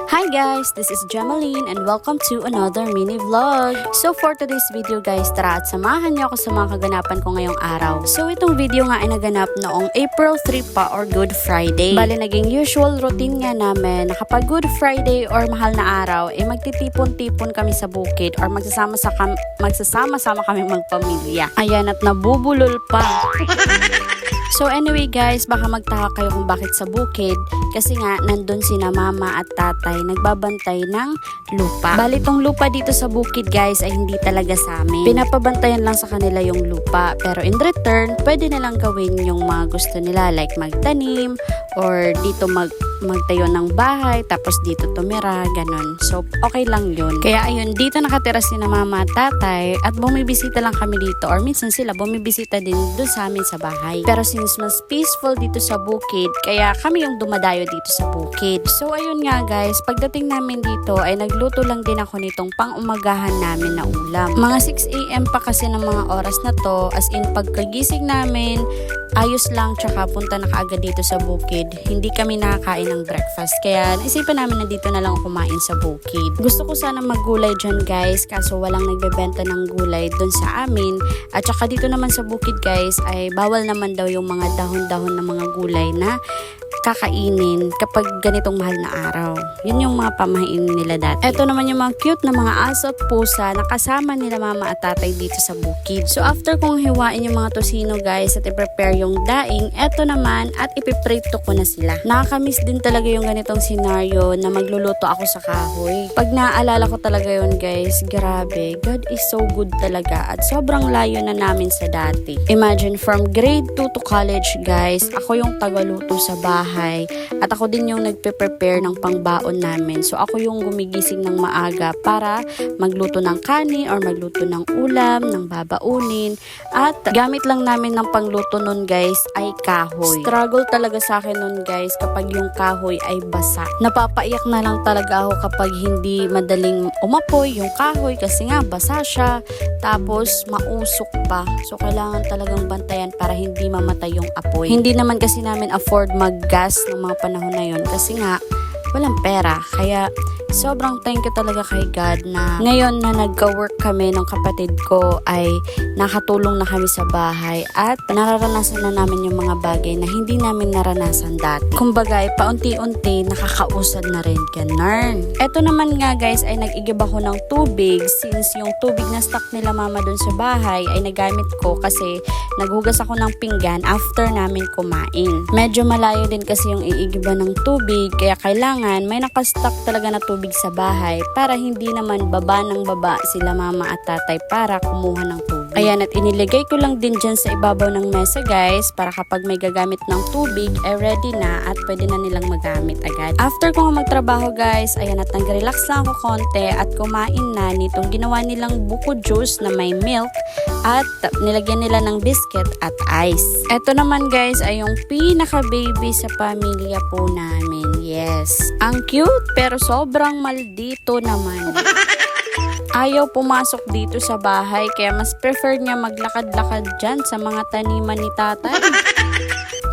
Hi guys, this is Jamaline and welcome to another mini vlog. So for today's video guys, tara at samahan niyo ako sa mga kaganapan ko ngayong araw. So itong video nga ay naganap noong April 3 pa or Good Friday. Bale naging usual routine nga namin na kapag Good Friday or mahal na araw, ay magtitipon-tipon kami sa bukid or magsasama-sama kami magpamilya. Ayan at nabubulol pa. So anyway guys, baka magtaka kayo kung bakit sa bukid kasi nga nandun sina mama at tatay nagbabantay ng lupa. Bali tong lupa dito sa bukid guys ay hindi talaga sa amin. Pinapabantayan lang sa kanila yung lupa pero in return pwede nilang gawin yung mga gusto nila like magtanim or dito magtayo ng bahay tapos dito tumira, ganon. So okay lang yun. Kaya ayun, dito nakatira sina mama at tatay at bumibisita lang kami dito or minsan sila bumibisita din doon sa amin sa bahay. Pero since mas peaceful dito sa bukid, kaya kami yung dumadayo dito sa bukid. So ayun nga guys, pagdating namin dito ay nagluto lang din ako nitong pang-umagahan namin na ulam. Mga 6 AM pa kasi ng mga oras na to, as in pagkagising namin, ayos lang tsaka punta na kaagad dito sa bukid. Hindi kami nakakain ng breakfast, kaya naisipan namin na dito na lang kumain sa bukid. Gusto ko sana maggulay dyan guys, kaso walang nagbebenta ng gulay dun sa amin. At saka dito naman sa bukid guys, ay bawal naman daw yung mga dahon-dahon ng mga gulay na kakainin kapag ganitong mahal na araw. Yun yung mga pamahiin nila dati. Ito naman yung mga cute na mga aso at pusa na kasama nila mama at tatay dito sa bukid. So after kong hiwain yung mga tosino guys at i-prepare yung daing, eto naman at ipiprito ko na sila. Nakakamiss din talaga yung ganitong senaryo na magluluto ako sa kahoy. Pag naaalala ko talaga yun guys, grabe, God is so good talaga at sobrang layo na namin sa dati. Imagine from grade 2 to college guys, ako yung tagaluto sa bahay. At ako din yung nagpe-prepare ng pangbaon namin. So ako yung gumigising ng maaga para magluto ng kanin or magluto ng ulam, ng babaunin. At gamit lang namin ng pangluto nun guys ay kahoy. Struggle talaga sa akin nun guys kapag yung kahoy ay basa. Napapaiyak na lang talaga ako kapag hindi madaling umapoy yung kahoy kasi nga basa siya. Tapos mausok pa. So kailangan talagang bantayan para hindi mamatay yung apoy. Hindi naman kasi namin afford mag-gas ng mga panahon na yun kasi nga walang pera. Kaya sobrang thank you talaga kay God na ngayon na nagka-work kami ng kapatid ko ay nakatulong na kami sa bahay at nararanasan na namin yung mga bagay na hindi namin naranasan dati. Kumbaga ay paunti-unti nakakausad na rin ganun. Eto naman nga guys ay nag-igib ako ng tubig since yung tubig na stock nila mama dun sa bahay ay nagamit ko kasi naghugas ako ng pinggan after namin kumain. Medyo malayo din kasi yung iigiban ng tubig kaya kailangan may nakastock talaga na tubig sa bahay para hindi naman baba ng baba sila mama at tatay para kumuha ng tubig. Ayan at iniligay ko lang din dyan sa ibabaw ng mesa guys para kapag may gagamit ng tubig ay ready na at pwede na nilang magamit agad. After ko magtrabaho guys, ayan at nag-relax lang ako konti at kumain na nitong ginawa nilang buko juice na may milk at nilagyan nila ng biscuit at ice. Eto naman guys ay yung pinaka-baby sa pamilya po namin. Yes. Ang cute pero sobrang maldito naman. Ayaw pumasok dito sa bahay kaya mas prefer niya maglakad-lakad dyan sa mga taniman ni tatay.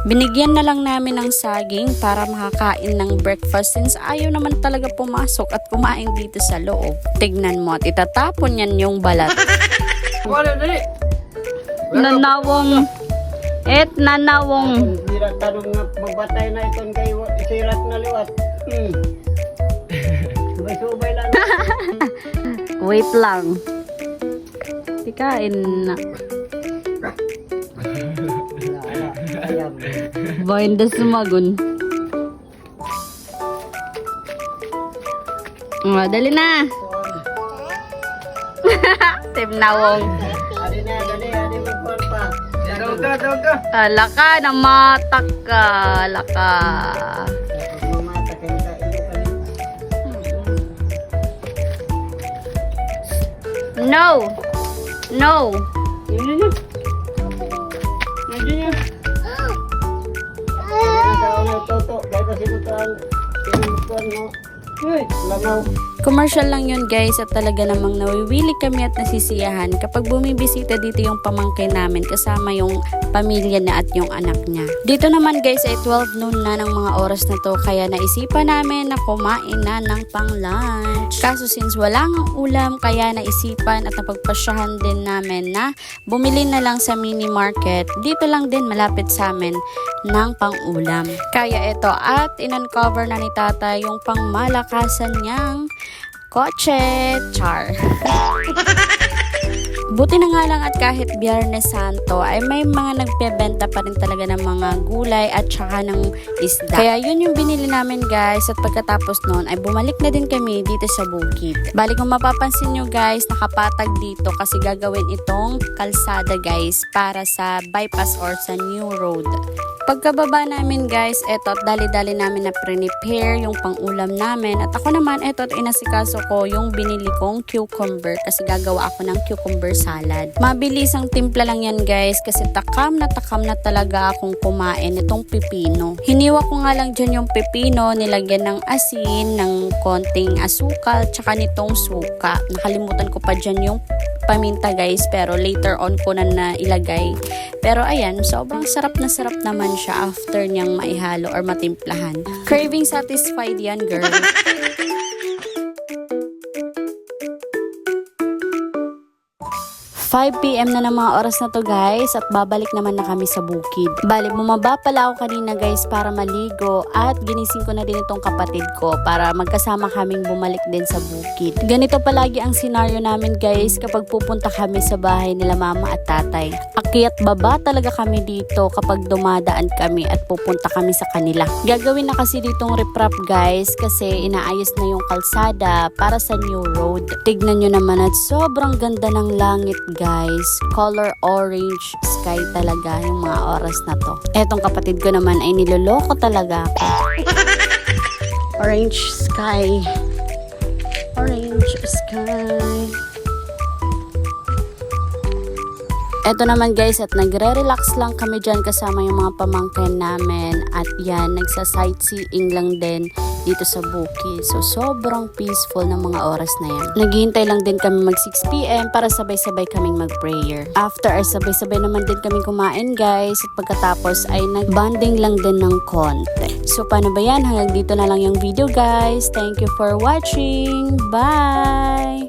Binigyan na lang namin ng saging para makakain ng breakfast since ayaw naman talaga pumasok at kumain dito sa loob. Tignan mo at itatapon yan yung balat. Nanawong. Nanawong. Hindi na tanong na magbatay na itong kayo isirat na liwat. Subay-subay lang. Wait lang. Tikain na. Boinda sumagun. Dali na. Timnawong. Adi magpuan pa. Daw ka. Alaka na matak ka. Alaka. Mamata kayo sa iyo pa rin. No. No. Nandiyan niya. Nandiyan ka na toto. Dahil kasi butuan. Pinutuan mo. Uy, langaw. Commercial lang yun guys at talaga namang nawiwili kami at nasisiyahan kapag bumibisita dito yung pamangkin namin kasama yung pamilya na at yung anak niya. Dito naman guys ay 12 noon na ng mga oras na to kaya naisipan namin na kumain na ng pang lunch. Kaso since wala ngang ulam kaya naisipan at napagpasyahan din namin na bumili na lang sa mini market dito lang din malapit sa amin ng pang ulam. Kaya ito at in-uncover na ni tata yung pang malakasan niyang kotse, char. Buti na nga lang at kahit Biyernes Santo ay may mga nagpebenta pa rin talaga ng mga gulay at saka ng isda. Kaya yun yung binili namin guys at pagkatapos nun ay bumalik na din kami dito sa bukid. Bali kung mapapansin nyo guys, nakapatag dito kasi gagawin itong kalsada guys para sa bypass or sa new road. Pagkababa namin guys, eto at dali-dali namin na prepare yung pang-ulam namin. At ako naman, eto at inasikaso ko yung binili kong cucumber kasi gagawa ako ng cucumber salad. Mabilis ang timpla lang yan guys kasi takam na talaga akong kumain itong pipino. Hiniwa ko nga lang dyan yung pipino, nilagyan ng asin, ng konting asukal, tsaka nitong suka. Nakalimutan ko pa dyan yung paminta guys pero later on ko na nailagay. Pero ayan, sobrang sarap naman siya after niyang maihalo or matimplahan. Craving satisfied yan, girl. 5 PM na ng mga oras na to guys at babalik naman na kami sa bukid. Bali, bumaba pala ako kanina guys para maligo at ginising ko na din itong kapatid ko para magkasama kaming bumalik din sa bukid. Ganito palagi ang senaryo namin guys kapag pupunta kami sa bahay nila mama at tatay. Akyat baba talaga kami dito kapag dumadaan kami at pupunta kami sa kanila. Gagawin na kasi ditong riprap guys kasi inaayos na yung kalsada para sa new road. Tignan nyo naman at sobrang ganda ng langit guys. Color orange sky talaga yung mga oras na to. Etong kapatid ko naman ay niloloko talaga ako. Orange sky. Orange sky. Eto naman guys at nagre-relax lang kami dyan kasama yung mga pamangkin namin at yan, nagsa-sightseeing lang din dito sa bukid. So sobrang peaceful ng mga oras na yan. Naghihintay lang din kami mag 6 PM para sabay-sabay kaming mag-prayer. After ay sabay-sabay naman din kami kumain guys at pagkatapos ay nag-bonding lang din ng konti. So paano ba yan? Hanggang dito na lang yung video guys. Thank you for watching. Bye!